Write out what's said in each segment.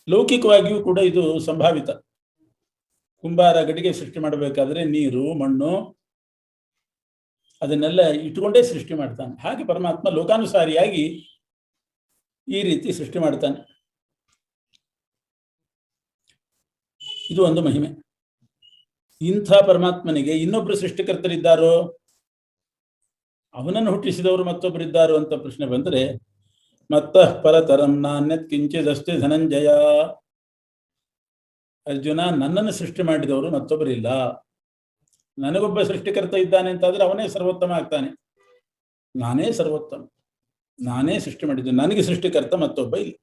ಲೌಕಿಕವಾಗಿಯೂ ಕೂಡ ಇದು ಸಂಭಾವಿತ. ಕುಂಬಾರ ಗಡಿಗೆ ಸೃಷ್ಟಿ ಮಾಡಬೇಕಾದ್ರೆ ನೀರು, ಮಣ್ಣು ಅದನ್ನೆಲ್ಲ ಇಟ್ಟುಕೊಂಡೇ ಸೃಷ್ಟಿ ಮಾಡ್ತಾನೆ. ಹಾಗೆ ಪರಮಾತ್ಮ ಲೋಕಾನುಸಾರಿಯಾಗಿ ಈ ರೀತಿ ಸೃಷ್ಟಿ ಮಾಡ್ತಾನೆ. ಇದು ಒಂದು ಮಹಿಮೆ. ಇಂಥ ಪರಮಾತ್ಮನಿಗೆ ಇನ್ನೊಬ್ರು ಸೃಷ್ಟಿಕರ್ತರಿದ್ದಾರೋ, ಅವನನ್ನು ಹುಟ್ಟಿಸಿದವರು ಮತ್ತೊಬ್ಬರಿದ್ದಾರೋ ಅಂತ ಪ್ರಶ್ನೆ ಬಂದರೆ, ಮತ್ತಃ ಪರತರಂ ನಾನ್ಯತ್ ಕಿಂಚಿದಸ್ತಿ ಧನಂಜಯ. ಅರ್ಜುನ, ನನ್ನನ್ನು ಸೃಷ್ಟಿ ಮಾಡಿದವರು ಮತ್ತೊಬ್ಬರಿಲ್ಲ. ನನಗೊಬ್ಬ ಸೃಷ್ಟಿಕರ್ತ ಇದ್ದಾನೆ ಅಂತಾದ್ರೆ ಅವನೇ ಸರ್ವೋತ್ತಮ ಆಗ್ತಾನೆ. ನಾನೇ ಸರ್ವೋತ್ತಮ, ನಾನೇ ಸೃಷ್ಟಿ ಮಾಡಿದ್ದು, ನನಗೆ ಸೃಷ್ಟಿಕರ್ತ ಮತ್ತೊಬ್ಬ ಇಲ್ಲ.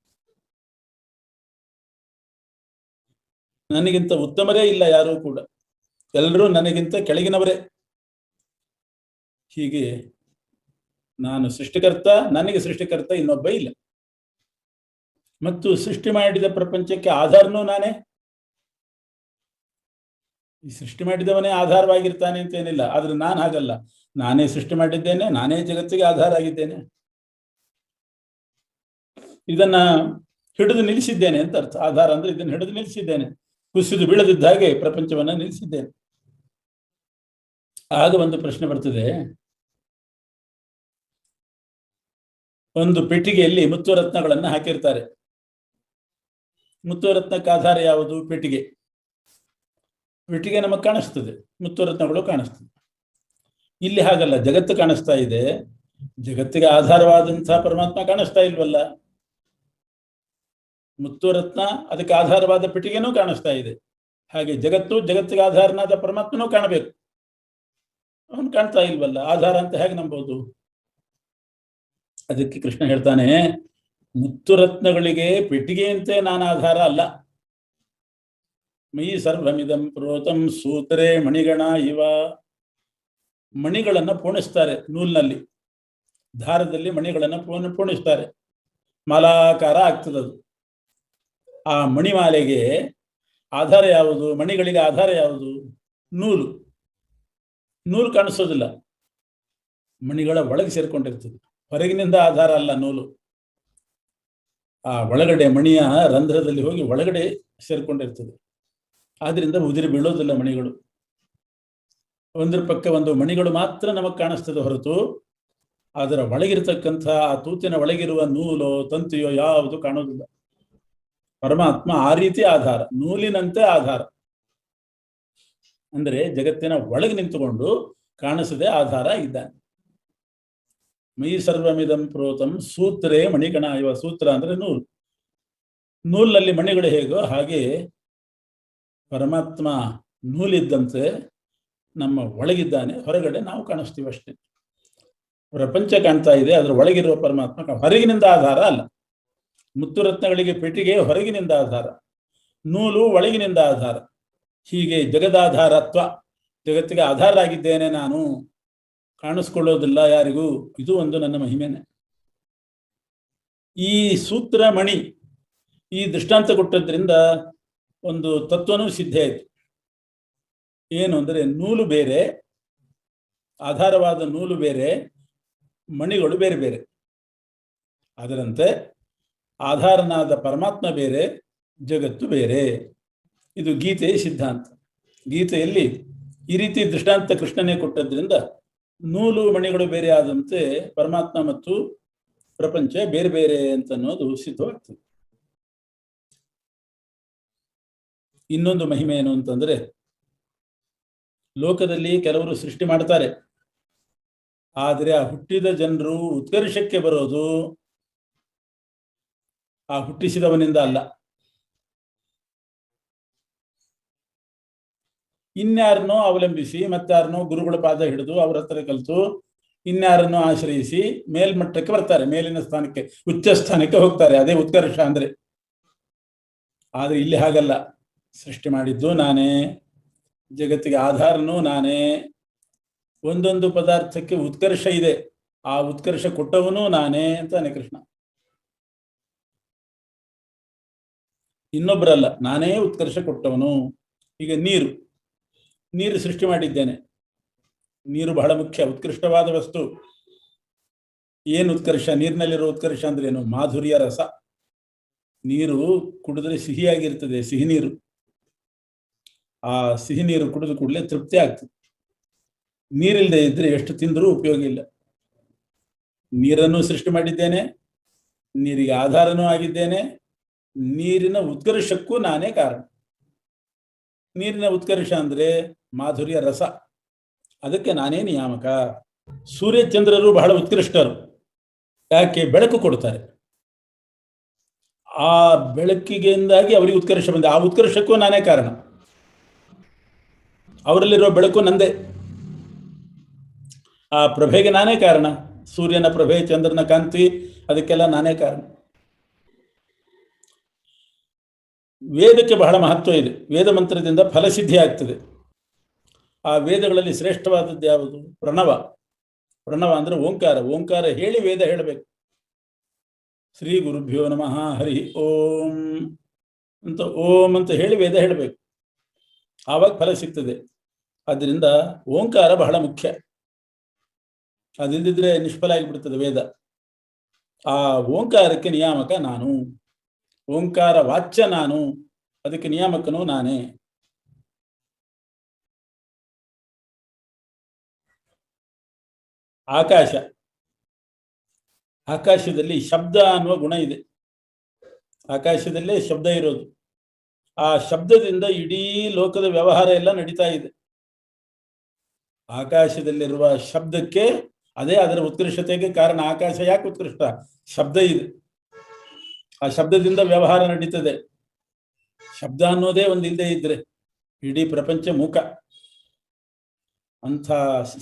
ನನಗಿಂತ ಉತ್ತಮರೇ ಇಲ್ಲ ಯಾರೂ ಕೂಡ, ಎಲ್ಲರೂ ನನಗಿಂತ ಕೆಳಗಿನವರೇ. ಹೀಗೆ ನಾನು ಸೃಷ್ಟಿಕರ್ತ, ನನಗೆ ಸೃಷ್ಟಿಕರ್ತ ಇನ್ನೊಬ್ಬ ಇಲ್ಲ. ಮತ್ತು ಸೃಷ್ಟಿ ಮಾಡಿದ ಪ್ರಪಂಚಕ್ಕೆ ಆಧಾರನೂ ನಾನೇ. ಈ ಸೃಷ್ಟಿ ಮಾಡಿದವನೇ ಆಧಾರವಾಗಿರ್ತಾನೆ ಅಂತೇನಿಲ್ಲ, ಆದ್ರೆ ನಾನು ಹಾಗಲ್ಲ. ನಾನೇ ಸೃಷ್ಟಿ ಮಾಡಿದ್ದೇನೆ, ನಾನೇ ಜಗತ್ತಿಗೆ ಆಧಾರ ಆಗಿದ್ದೇನೆ. ಇದನ್ನ ಹಿಡಿದು ನಿಲ್ಲಿಸಿದ್ದೇನೆ ಅಂತ ಅರ್ಥ. ಆಧಾರ ಅಂದ್ರೆ ಇದನ್ನು ಹಿಡಿದು ನಿಲ್ಲಿಸಿದ್ದೇನೆ, ಕುಸಿದು ಬೀಳದಿದ್ದ ಹಾಗೆ ಪ್ರಪಂಚವನ್ನ ನಿಲ್ಲಿಸಿದ್ದೇನೆ. ಆಗ ಒಂದು ಪ್ರಶ್ನೆ ಬರ್ತದೆ. ಒಂದು ಪೆಟ್ಟಿಗೆಯಲ್ಲಿ ಮುತ್ತುರತ್ನಗಳನ್ನು ಹಾಕಿರ್ತಾರೆ. ಮುತ್ತುರತ್ನಕ್ಕೆ ಆಧಾರ ಯಾವುದು? ಪೆಟ್ಟಿಗೆ. ಪೆಟ್ಟಿಗೆ ನಮಗೆ ಕಾಣಿಸ್ತದೆ, ಮುತ್ತುರತ್ನಗಳು ಕಾಣಿಸ್ತದೆ. ಇಲ್ಲಿ ಹಾಗಲ್ಲ, ಜಗತ್ತು ಕಾಣಿಸ್ತಾ ಇದೆ, ಜಗತ್ತಿಗೆ ಆಧಾರವಾದಂತಹ ಪರಮಾತ್ಮ ಕಾಣಿಸ್ತಾ ಇಲ್ವಲ್ಲ. ಮುತ್ತುರತ್ನ ಅದಕ್ಕೆ ಆಧಾರವಾದ ಪೆಟ್ಟಿಗೆನೂ ಕಾಣಿಸ್ತಾ ಇದೆ. ಹಾಗೆ ಜಗತ್ತು, ಜಗತ್ತಿಗೆ ಆಧಾರನಾದ ಪರಮಾತ್ಮನೂ ಕಾಣಬೇಕು. ಅವನು ಕಾಣ್ತಾ ಇಲ್ವಲ್ಲ, ಆಧಾರ ಅಂತ ಹೇಗೆ ನಂಬೋದು? ಅದಕ್ಕೆ ಕೃಷ್ಣ ಹೇಳ್ತಾನೆ, ಮುತ್ತುರತ್ನಗಳಿಗೆ ಪೆಟ್ಟಿಗೆಯಂತೆ ನಾನು ಆಧಾರ ಅಲ್ಲ. ಮಯಿ ಸರ್ವಮಿದಂ ಪ್ರೋತಂ ಸೂತ್ರೇ ಮಣಿಗಣ ಇವ. ಮಣಿಗಳನ್ನ ಪೋಣಿಸ್ತಾರೆ ನೂಲ್ನಲ್ಲಿ, ದಾರದಲ್ಲಿ ಮಣಿಗಳನ್ನ ಪೋಣಿಸ್ತಾರೆ. ಮಾಲಾಕಾರ ಆಗ್ತದದು. ಆ ಮಣಿಮಾಲೆಗೆ ಆಧಾರ ಯಾವುದು? ಮಣಿಗಳಿಗೆ ಆಧಾರ ಯಾವುದು? ನೂಲು. ನೂಲು ಕಾಣಿಸೋದಿಲ್ಲ, ಮಣಿಗಳ ಒಳಗೆ ಸೇರ್ಕೊಂಡಿರ್ತದೆ. ಹೊರಗಿನಿಂದ ಆಧಾರ ಅಲ್ಲ ನೂಲು, ಆ ಒಳಗಡೆ ಮಣಿಯ ರಂಧ್ರದಲ್ಲಿ ಹೋಗಿ ಒಳಗಡೆ ಸೇರ್ಕೊಂಡಿರ್ತದೆ. ಆದ್ರಿಂದ ಉದಿರಿ ಬೀಳೋದಿಲ್ಲ ಮಣಿಗಳು. ಒಂದ್ರ ಪಕ್ಕ ಒಂದು ಮಣಿಗಳು ಮಾತ್ರ ನಮಗೆ ಕಾಣಿಸ್ತದೆ ಹೊರತು ಅದರ ಒಳಗಿರ್ತಕ್ಕಂಥ ಆ ತೂತಿನ ಒಳಗಿರುವ ನೂಲೋ ತಂತಿಯೋ ಯಾವುದು ಕಾಣೋದಿಲ್ಲ. ಪರಮಾತ್ಮ ಆ ರೀತಿ ಆಧಾರ, ನೂಲಿನಂತೆ ಆಧಾರ. ಅಂದ್ರೆ ಜಗತ್ತಿನ ಒಳಗೆ ನಿಂತುಕೊಂಡು ಕಾಣಿಸದೆ ಆಧಾರ ಇದ್ದಾನೆ. ಮಯಿ ಸರ್ವಮಿದಂ ಪ್ರೋತಂ ಸೂತ್ರೇ ಮಣಿಗಣ ಇವ. ಸೂತ್ರ ಅಂದ್ರೆ ನೂಲು. ನೂಲಿನಲ್ಲಿ ಮಣಿಗಳು ಹೇಗೋ ಹಾಗೆ ಪರಮಾತ್ಮ ನೂಲಿದ್ದಂತೆ ನಮ್ಮ ಒಳಗಿದ್ದಾನೆ, ಹೊರಗಡೆ ನಾವು ಕಾಣಿಸ್ತೀವಿ ಅಷ್ಟೇ. ಪ್ರಪಂಚ ಕಾಣ್ತಾ ಇದೆ, ಅದರ ಒಳಗಿರುವ ಪರಮಾತ್ಮ ಹೊರಗಿನಿಂದ ಆಧಾರ ಅಲ್ಲ. ಮುತ್ತುರತ್ನಗಳಿಗೆ ಪೆಟ್ಟಿಗೆ ಹೊರಗಿನಿಂದ ಆಧಾರ, ನೂಲು ಒಳಗಿನಿಂದ ಆಧಾರ. ಹೀಗೆ ಜಗದಾಧಾರತ್ವ, ಜಗತ್ತಿಗೆ ಆಧಾರ ಆಗಿದ್ದೇನೆ ನಾನು, ಕಾಣಿಸ್ಕೊಳ್ಳೋದಿಲ್ಲ ಯಾರಿಗೂ. ಇದು ಒಂದು ನನ್ನ ಮಹಿಮೆನೆ. ಈ ಸೂತ್ರ ಮಣಿ ಈ ದೃಷ್ಟಾಂತ ಕೊಟ್ಟದ್ರಿಂದ ಒಂದು ತತ್ವನೂ ಸಿದ್ಧ ಆಯಿತು. ಏನು ಅಂದರೆ, ನೂಲು ಬೇರೆ, ಆಧಾರವಾದ ನೂಲು ಬೇರೆ, ಮಣಿಗಳು ಬೇರೆ ಬೇರೆ. ಅದರಂತೆ ಆಧಾರನಾದ ಪರಮಾತ್ಮ ಬೇರೆ, ಜಗತ್ತು ಬೇರೆ. ಇದು ಗೀತೆಯ ಸಿದ್ಧಾಂತ. ಗೀತೆಯಲ್ಲಿ ಈ ರೀತಿ ದೃಷ್ಟಾಂತ ಕೃಷ್ಣನೇ ಕೊಟ್ಟದ್ರಿಂದ ನೂಲು ಮಣಿಗಳು ಬೇರೆ ಆದಂತೆ ಪರಮಾತ್ಮ ಮತ್ತು ಪ್ರಪಂಚ ಬೇರೆ ಬೇರೆ ಅಂತ ಅನ್ನೋದು ಸಿದ್ಧವಾಗ್ತದೆ. ಇನ್ನೊಂದು ಮಹಿಮೆ ಏನು ಅಂತಂದ್ರೆ, ಲೋಕದಲ್ಲಿ ಕೆಲವರು ಸೃಷ್ಟಿ ಮಾಡ್ತಾರೆ, ಆದರೆ ಆ ಹುಟ್ಟಿದ ಜನರು ಉತ್ಕರ್ಷಕ್ಕೆ ಬರೋದು ಆ ಹುಟ್ಟಿಸಿದವನಿಂದ ಅಲ್ಲ. ಇನ್ಯಾರನ್ನೋ ಅವಲಂಬಿಸಿ, ಮತ್ತಾರನೋ ಗುರುಗಳ ಪಾದ ಹಿಡಿದು ಅವರ ಹತ್ರ ಕಲಿತು ಇನ್ಯಾರನ್ನೋ ಆಶ್ರಯಿಸಿ ಮೇಲ್ಮಟ್ಟಕ್ಕೆ ಬರ್ತಾರೆ, ಮೇಲಿನ ಸ್ಥಾನಕ್ಕೆ, ಉಚ್ಚ ಸ್ಥಾನಕ್ಕೆ ಹೋಗ್ತಾರೆ. ಅದೇ ಉತ್ಕರ್ಷ ಅಂದ್ರೆ. ಆದ್ರೆ ಇಲ್ಲಿ ಹಾಗಲ್ಲ. ಸೃಷ್ಟಿ ಮಾಡಿದ್ದು ನಾನೇ, ಜಗತ್ತಿಗೆ ಆಧಾರನೂ ನಾನೇ. ಒಂದೊಂದು ಪದಾರ್ಥಕ್ಕೆ ಉತ್ಕರ್ಷ ಇದೆ, ಆ ಉತ್ಕರ್ಷ ಕೊಟ್ಟವನು ನಾನೇ ಅಂತಾನೆ ಕೃಷ್ಣ. ಇನ್ನೊಬ್ಬರಲ್ಲ, ನಾನೇ ಉತ್ಕರ್ಷ ಕೊಟ್ಟವನು. ಈಗ ನೀರು ಸೃಷ್ಟಿ ಮಾಡಿದ್ದೇನೆ. ನೀರು ಬಹಳ ಮುಖ್ಯ, ಉತ್ಕೃಷ್ಟವಾದ ವಸ್ತು. ಏನು ಉತ್ಕರ್ಷ? ನೀರಿನಲ್ಲಿರೋ ಉತ್ಕರ್ಷ ಅಂದ್ರೆ ಏನು? ಮಾಧುರ್ಯ ರಸ. ನೀರು ಕುಡಿದ್ರೆ ಸಿಹಿಯಾಗಿರ್ತದೆ, ಸಿಹಿ ನೀರು. ಆ ಸಿಹಿ ನೀರು ಕುಡಿದ ಕೂಡಲೇ ತೃಪ್ತಿ ಆಗ್ತದೆ. ನೀರಿಲ್ಲದೆ ಇದ್ರೆ ಎಷ್ಟು ತಿಂದರೂ ಉಪಯೋಗ ಇಲ್ಲ. ನೀರನ್ನು ಸೃಷ್ಟಿ ಮಾಡಿದ್ದೇನೆ, ನೀರಿಗೆ ಆಧಾರನೂ ಆಗಿದ್ದೇನೆ, ನೀರಿನ ಉತ್ಕರ್ಷಕ್ಕೂ ನಾನೇ ಕಾರಣ. ನೀರಿನ ಉತ್ಕರ್ಷ ಅಂದ್ರೆ ಮಾಧುರ್ಯ ರಸ, ಅದಕ್ಕೆ ನಾನೇ ನಿಯಾಮಕ. ಸೂರ್ಯ ಚಂದ್ರರು ಬಹಳ ಉತ್ಕೃಷ್ಟರು. ಯಾಕೆ? ಬೆಳಕು ಕೊಡ್ತಾರೆ. ಆ ಬೆಳಕಿಗೆಂದಾಗಿ ಅವರಿಗೆ ಉತ್ಕರ್ಷ ಬಂದೆ, ಆ ಉತ್ಕರ್ಷಕ್ಕೂ ನಾನೇ ಕಾರಣ. ಅವರಲ್ಲಿರೋ ಬೆಳಕು ನಂದೇ, ಆ ಪ್ರಭೆಗೆ ನಾನೇ ಕಾರಣ. ಸೂರ್ಯನ ಪ್ರಭೆ, ಚಂದ್ರನ ಕಾಂತಿ, ಅದಕ್ಕೆಲ್ಲ ನಾನೇ ಕಾರಣ. ವೇದಕ್ಕೆ ಬಹಳ ಮಹತ್ವ ಇದೆ. ವೇದ ಮಂತ್ರದಿಂದ ಫಲಸಿದ್ಧಿ ಆಗ್ತದೆ. ಆ ವೇದಗಳಲ್ಲಿ ಶ್ರೇಷ್ಠವಾದದ್ದು ಯಾವುದು? ಪ್ರಣವ. ಪ್ರಣವ ಅಂದ್ರೆ ಓಂಕಾರ. ಓಂಕಾರ ಹೇಳಿ ವೇದ ಹೇಳಬೇಕು. ಶ್ರೀ ಗುರುಭ್ಯೋ ನಮಃ ಹರಿ ಓಂ ಅಂತ ಓಂ ಅಂತ ಹೇಳಿ ವೇದ ಹೇಳಬೇಕು, ಆವಾಗ ಫಲ ಸಿಗ್ತದೆ. ಆದ್ದರಿಂದ ಓಂಕಾರ ಬಹಳ ಮುಖ್ಯ. ಅದಿಲ್ಲದಿದ್ರೆ ನಿಷ್ಫಲ ಆಗಿಬಿಡ್ತದೆ ವೇದ. ಆ ಓಂಕಾರಕ್ಕೆ ನಿಯಾಮಕ ನಾನು, ಓಂಕಾರ ವಾಚ್ಯ ನಾನು, ಅದಕ್ಕೆ ನಿಯಾಮಕನು ನಾನೇ. ಆಕಾಶ. ಆಕಾಶದಲ್ಲಿ ಶಬ್ದ ಅನ್ನುವ ಗುಣ ಇದೆ. ಆಕಾಶದಲ್ಲೇ ಶಬ್ದ ಇರೋದು. ಆ ಶಬ್ದದಿಂದ ಇಡೀ ಲೋಕದ ವ್ಯವಹಾರ ಎಲ್ಲ ನಡೀತಾ ಇದೆ. ಆಕಾಶದಲ್ಲಿರುವ ಶಬ್ದಕ್ಕೆ ಅದೇ ಅದರ ಉತ್ಕೃಷ್ಟತೆಗೆ ಕಾರಣ. ಆಕಾಶ ಯಾಕೆ ಉತ್ಕೃಷ್ಟ? ಶಬ್ದ ಇದೆ. ಆ ಶಬ್ದದಿಂದ ವ್ಯವಹಾರ ನಡೀತದೆ. ಶಬ್ದ ಅನ್ನೋದೇ ಒಂದು ಇಲ್ಲದೆ ಇದ್ರೆ ಇಡೀ ಪ್ರಪಂಚ ಮೂಕ. ಅಂಥ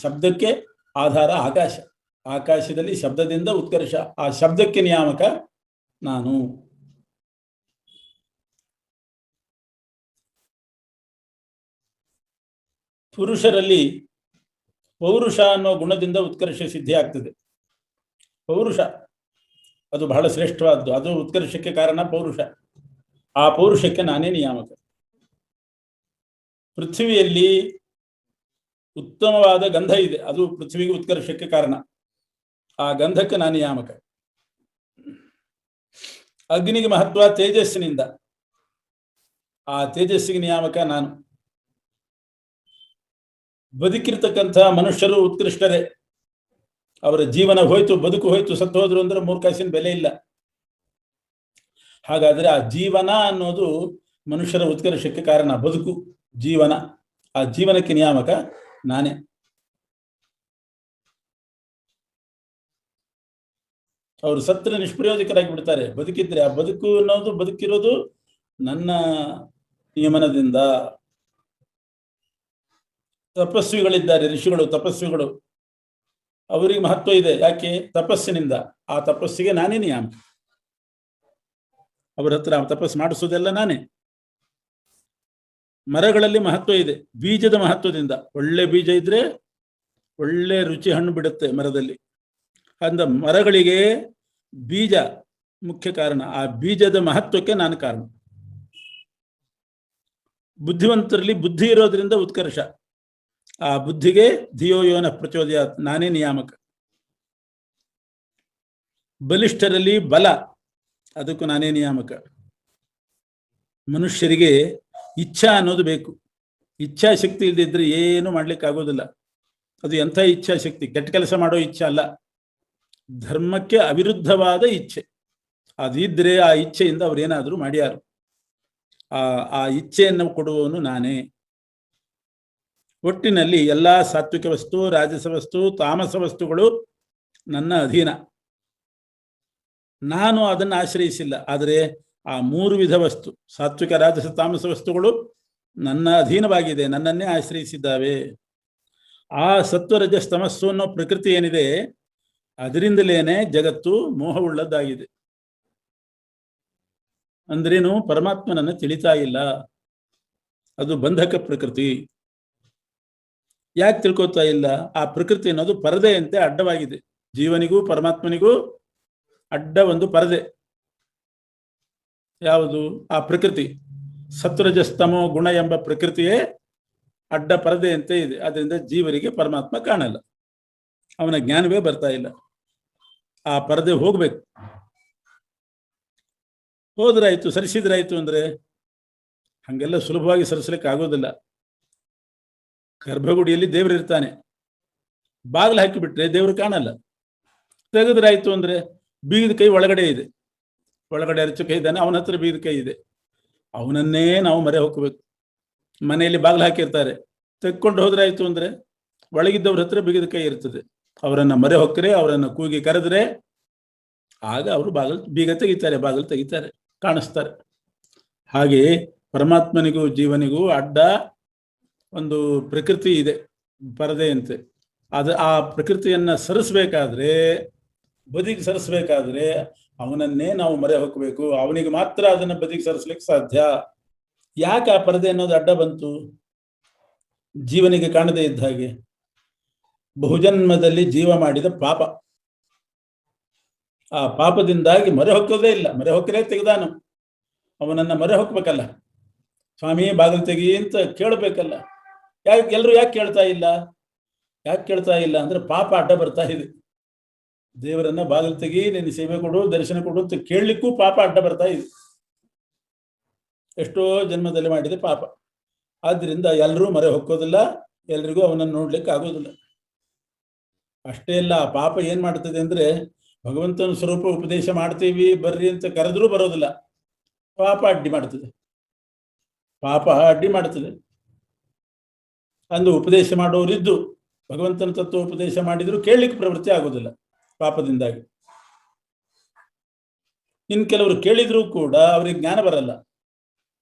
ಶಬ್ದಕ್ಕೆ ಆಧಾರ ಆಕಾಶ. ಆಕಾಶದಲ್ಲಿ ಶಬ್ದದಿಂದ ಉತ್ಕರ್ಷ. ಆ ಶಬ್ದಕ್ಕೆ ನಿಯಾಮಕ ನಾನು. ಪುರುಷರಲ್ಲಿ ಪೌರುಷ ಅನ್ನೋ ಗುಣದಿಂದ ಉತ್ಕರ್ಷ ಸಿದ್ಧಿ ಆಗ್ತದೆ. ಪೌರುಷ ಅದು ಬಹಳ ಶ್ರೇಷ್ಠವಾದ್ದು. ಅದು ಉತ್ಕರ್ಷಕ್ಕೆ ಕಾರಣ ಪೌರುಷ. ಆ ಪೌರುಷಕ್ಕೆ ನಾನೇ ನಿಯಾಮಕ. ಪೃಥ್ವಿಯಲ್ಲಿ ಉತ್ತಮವಾದ ಗಂಧ ಇದೆ, ಅದು ಪೃಥ್ವಿಗೆ ಉತ್ಕರ್ಷಕ್ಕೆ ಕಾರಣ. ಆ ಗಂಧಕ್ಕೆ ನಾನು ನಿಯಾಮಕ. ಅಗ್ನಿಗೆ ಮಹತ್ವ ತೇಜಸ್ಸಿನಿಂದ, ಆ ತೇಜಸ್ಸಿಗೆ ನಿಯಾಮಕ ನಾನು. ಬದುಕಿರ್ತಕ್ಕಂಥ ಮನುಷ್ಯರು ಉತ್ಕೃಷ್ಟರೇ. ಅವರ ಜೀವನ ಹೋಯ್ತು, ಬದುಕು ಹೋಯ್ತು, ಸತ್ತು ಹೋದ್ರು ಅಂದ್ರೆ ಮೂರ್ಖಾಸಿನ ಬೆಲೆ ಇಲ್ಲ. ಹಾಗಾದ್ರೆ ಆ ಜೀವನ ಅನ್ನೋದು ಮನುಷ್ಯರ ಉತ್ಕರ್ಷಕ್ಕೆ ಕಾರಣ. ಬದುಕು, ಜೀವನ, ಆ ಜೀವನಕ್ಕೆ ನಿಯಾಮಕ ನಾನೇ. ಅವರು ಸತ್ರ ನಿಷ್ಪ್ರಯೋಜಕರಾಗಿ ಬಿಡ್ತಾರೆ. ಬದುಕಿದ್ರೆ ಆ ಬದುಕು ಅನ್ನೋದು ಬದುಕಿರೋದು ನನ್ನ ನಿಯಮನದಿಂದ. ತಪಸ್ವಿಗಳಿದ್ದಾರೆ, ಋಷಿಗಳು, ತಪಸ್ವಿಗಳು, ಅವರಿಗೆ ಮಹತ್ವ ಇದೆ. ಯಾಕೆ? ತಪಸ್ಸಿನಿಂದ. ಆ ತಪಸ್ಸಿಗೆ ನಾನೇ ನಿಯಾಮಕ. ಅವರ ಹತ್ರ ತಪಸ್ಸು ಮಾಡಿಸೋದೆಲ್ಲ ನಾನೇ. ಮರಗಳಲ್ಲಿ ಮಹತ್ವ ಇದೆ, ಬೀಜದ ಮಹತ್ವದಿಂದ. ಒಳ್ಳೆ ಬೀಜ ಇದ್ರೆ ಒಳ್ಳೆ ರುಚಿ ಹಣ್ಣು ಬಿಡುತ್ತೆ ಮರದಲ್ಲಿ. ಅಂದ ಮರಗಳಿಗೆ ಬೀಜ ಮುಖ್ಯ ಕಾರಣ. ಆ ಬೀಜದ ಮಹತ್ವಕ್ಕೆ ನಾನು ಕಾರಣ. ಬುದ್ಧಿವಂತರಲ್ಲಿ ಬುದ್ಧಿ ಇರೋದ್ರಿಂದ ಉತ್ಕರ್ಷ. ಆ ಬುದ್ಧಿಗೆ ಧಿಯೋ ಯೋನ ಪ್ರಚೋದಯಾತ್, ನಾನೇ ನಿಯಾಮಕ. ಬಲಿಷ್ಠರಲ್ಲಿ ಬಲ, ಅದಕ್ಕೂ ನಾನೇ ನಿಯಾಮಕ. ಮನುಷ್ಯರಿಗೆ ಇಚ್ಛಾ ಅನ್ನೋದು ಬೇಕು. ಇಚ್ಛಾಶಕ್ತಿ ಇಲ್ಲದಿದ್ರೆ ಏನು ಮಾಡ್ಲಿಕ್ಕೆ ಆಗೋದಿಲ್ಲ. ಅದು ಎಂಥ ಇಚ್ಛಾಶಕ್ತಿ? ಕೆಟ್ಟ ಕೆಲಸ ಮಾಡೋ ಇಚ್ಛೆ ಅಲ್ಲ, ಧರ್ಮಕ್ಕೆ ಅವಿರುದ್ಧವಾದ ಇಚ್ಛೆ. ಅದಿದ್ರೆ ಆ ಇಚ್ಛೆಯಿಂದ ಅವ್ರೇನಾದರೂ ಮಾಡ್ಯಾರು. ಆ ಇಚ್ಛೆಯನ್ನು ಕೊಡುವವನು ನಾನೇ. ಒಟ್ಟಿನಲ್ಲಿ ಎಲ್ಲ ಸಾತ್ವಿಕ ವಸ್ತು, ರಾಜಸ ವಸ್ತು, ತಾಮಸ ವಸ್ತುಗಳು ನನ್ನ ಅಧೀನ. ನಾನು ಅದನ್ನು ಆಶ್ರಯಿಸಿಲ್ಲ. ಆದರೆ ಆ ಮೂರು ವಿಧ ವಸ್ತು, ಸಾತ್ವಿಕ, ರಾಜಸ, ತಾಮಸ ವಸ್ತುಗಳು ನನ್ನ ಅಧೀನವಾಗಿದೆ, ನನ್ನನ್ನೇ ಆಶ್ರಯಿಸಿದ್ದಾವೆ. ಆ ಸತ್ವರಜಸ್ ತಮಸ್ಸು ಅನ್ನೋ ಪ್ರಕೃತಿ ಏನಿದೆ, ಅದರಿಂದಲೇನೆ ಜಗತ್ತು ಮೋಹವುಳ್ಳದ್ದಾಗಿದೆ. ಅಂದ್ರೇನು? ಪರಮಾತ್ಮನನ್ನು ತಿಳಿತಾ ಇಲ್ಲ. ಅದು ಬಂಧಕ ಪ್ರಕೃತಿ. ಯಾಕೆ ತಿಳ್ಕೊತಾ ಇಲ್ಲ? ಆ ಪ್ರಕೃತಿ ಅನ್ನೋದು ಪರದೆಯಂತೆ ಅಡ್ಡವಾಗಿದೆ. ಜೀವನಿಗೂ ಪರಮಾತ್ಮನಿಗೂ ಅಡ್ಡ ಒಂದು ಪರದೆ. ಯಾವುದು? ಆ ಪ್ರಕೃತಿ. ಸತ್ವರಜಸ್ತಮೋ ಗುಣ ಎಂಬ ಪ್ರಕೃತಿಯೇ ಅಡ್ಡ ಪರದೆಯಂತೆ ಇದೆ. ಅದರಿಂದ ಜೀವರಿಗೆ ಪರಮಾತ್ಮ ಕಾಣಲ್ಲ, ಅವನ ಜ್ಞಾನವೇ ಬರ್ತಾ ಇಲ್ಲ. ಆ ಪರದೆ ಹೋಗ್ಬೇಕು. ಹೋದ್ರಾಯ್ತು, ಸರಿಸಿದ್ರಾಯ್ತು ಅಂದ್ರೆ ಹಂಗೆಲ್ಲ ಸುಲಭವಾಗಿ ಸರಿಸ್ಲಿಕ್ಕೆ ಆಗೋದಿಲ್ಲ. ಗರ್ಭಗುಡಿಯಲ್ಲಿ ದೇವರು ಇರ್ತಾನೆ, ಬಾಗಿಲು ಹಾಕಿಬಿಟ್ರೆ ದೇವರು ಕಾಣಲ್ಲ. ತೆಗೆದ್ರಾಯ್ತು ಅಂದ್ರೆ ಬೀಗದ ಕೈ ಒಳಗಡೆ ಇದೆ, ಒಳಗಡೆ ಅರ್ಚಕ ಇದ್ದಾನೆ, ಅವನ ಹತ್ರ ಬೀಗದ ಕೈ ಇದೆ, ಅವನನ್ನೇ ನಾವು ಮರೆ ಹೋಗ್ಬೇಕು. ಮನೆಯಲ್ಲಿ ಬಾಗಿಲು ಹಾಕಿರ್ತಾರೆ, ತೆಕ್ಕೊಂಡು ಹೋದ್ರಾಯ್ತು ಅಂದ್ರೆ ಒಳಗಿದ್ದವ್ರ ಹತ್ರ ಬೀಗದ ಕೈ ಇರ್ತದೆ, ಅವರನ್ನ ಮರೆ ಹೊಕ್ಕರೆ, ಅವರನ್ನ ಕೂಗಿ ಕರೆದ್ರೆ ಆಗ ಅವರು ಬೀಗ ತೆಗಿತಾರೆ, ಬಾಗಿಲು ತೆಗಿತಾರೆ, ಕಾಣಿಸ್ತಾರೆ. ಹಾಗೆ ಪರಮಾತ್ಮನಿಗೂ ಜೀವನಿಗೂ ಅಡ್ಡ ಒಂದು ಪ್ರಕೃತಿ ಇದೆ, ಪರದೆಯಂತೆ. ಆ ಪ್ರಕೃತಿಯನ್ನ ಸರಿಸ್ಬೇಕಾದ್ರೆ, ಬದಿಗೆ ಸರಿಸ್ಬೇಕಾದ್ರೆ ಅವನನ್ನೇ ನಾವು ಮರೆ ಹೋಗಬೇಕು, ಅವನಿಗೆ ಮಾತ್ರ ಅದನ್ನ ಬದಿಗೆ ಸರಿಸ್ಲಿಕ್ಕೆ ಸಾಧ್ಯ. ಯಾಕೆ ಆ ಪರದೆ ಅನ್ನೋದು ಅಡ್ಡ ಬಂತು? ಜೀವನಿಗೆ ಕಾಣದೇ ಇದ್ದ ಹಾಗೆ. ಬಹುಜನ್ಮದಲ್ಲಿ ಜೀವ ಮಾಡಿದ ಪಾಪ, ಆ ಪಾಪದಿಂದಾಗಿ ಮರೆ ಹೊಕ್ಕೋದೇ ಇಲ್ಲ. ಮರೆ ಹೊಕ್ಕಲೇ ತೆಗೆದಾನು, ಅವನನ್ನ ಮರೆ ಹೊಕ್ಬೇಕಲ್ಲ. ಸ್ವಾಮಿ ಬಾಗಿಲು ತೆಗಿ ಅಂತ ಕೇಳಬೇಕಲ್ಲ. ಎಲ್ಲರೂ ಯಾಕೆ ಕೇಳ್ತಾ ಇಲ್ಲ? ಯಾಕೆ ಕೇಳ್ತಾ ಇಲ್ಲ ಅಂದ್ರೆ ಪಾಪ ಅಡ್ಡ ಬರ್ತಾ ಇದೆ. ದೇವರನ್ನ ಬಾಗಿಲು ತೆಗಿ, ನಿನ್ನ ಸೇವೆ ಕೊಡು, ದರ್ಶನ ಕೊಡು ಅಂತ ಕೇಳಲಿಕ್ಕೂ ಪಾಪ ಅಡ್ಡ ಬರ್ತಾ ಇದೆ. ಎಷ್ಟೋ ಜನ್ಮದಲ್ಲಿ ಮಾಡಿದೆ ಪಾಪ. ಆದ್ರಿಂದ ಎಲ್ಲರೂ ಮರೆ ಹೊಕ್ಕೋದಿಲ್ಲ, ಎಲ್ರಿಗೂ ಅವನನ್ನು ನೋಡ್ಲಿಕ್ಕೆ ಆಗೋದಿಲ್ಲ. ಅಷ್ಟೇ ಅಲ್ಲ, ಆ ಪಾಪ ಏನ್ ಮಾಡ್ತದೆ ಅಂದ್ರೆ, ಭಗವಂತನ ಸ್ವರೂಪ ಉಪದೇಶ ಮಾಡ್ತೀವಿ ಬರ್ರಿ ಅಂತ ಕರೆದ್ರೂ ಬರೋದಿಲ್ಲ. ಪಾಪ ಅಡ್ಡಿ ಮಾಡ್ತದೆ, ಪಾಪ ಅಡ್ಡಿ ಮಾಡ್ತದೆ. ಅಂದು ಉಪದೇಶ ಮಾಡೋರಿದ್ದು ಭಗವಂತನ ತತ್ವ ಉಪದೇಶ ಮಾಡಿದ್ರು ಕೇಳಲಿಕ್ಕೆ ಪ್ರವೃತ್ತಿ ಆಗೋದಿಲ್ಲ ಪಾಪದಿಂದಾಗಿ. ಇನ್ನು ಕೆಲವರು ಕೇಳಿದ್ರು ಕೂಡ ಅವರಿಗೆ ಜ್ಞಾನ ಬರಲ್ಲ.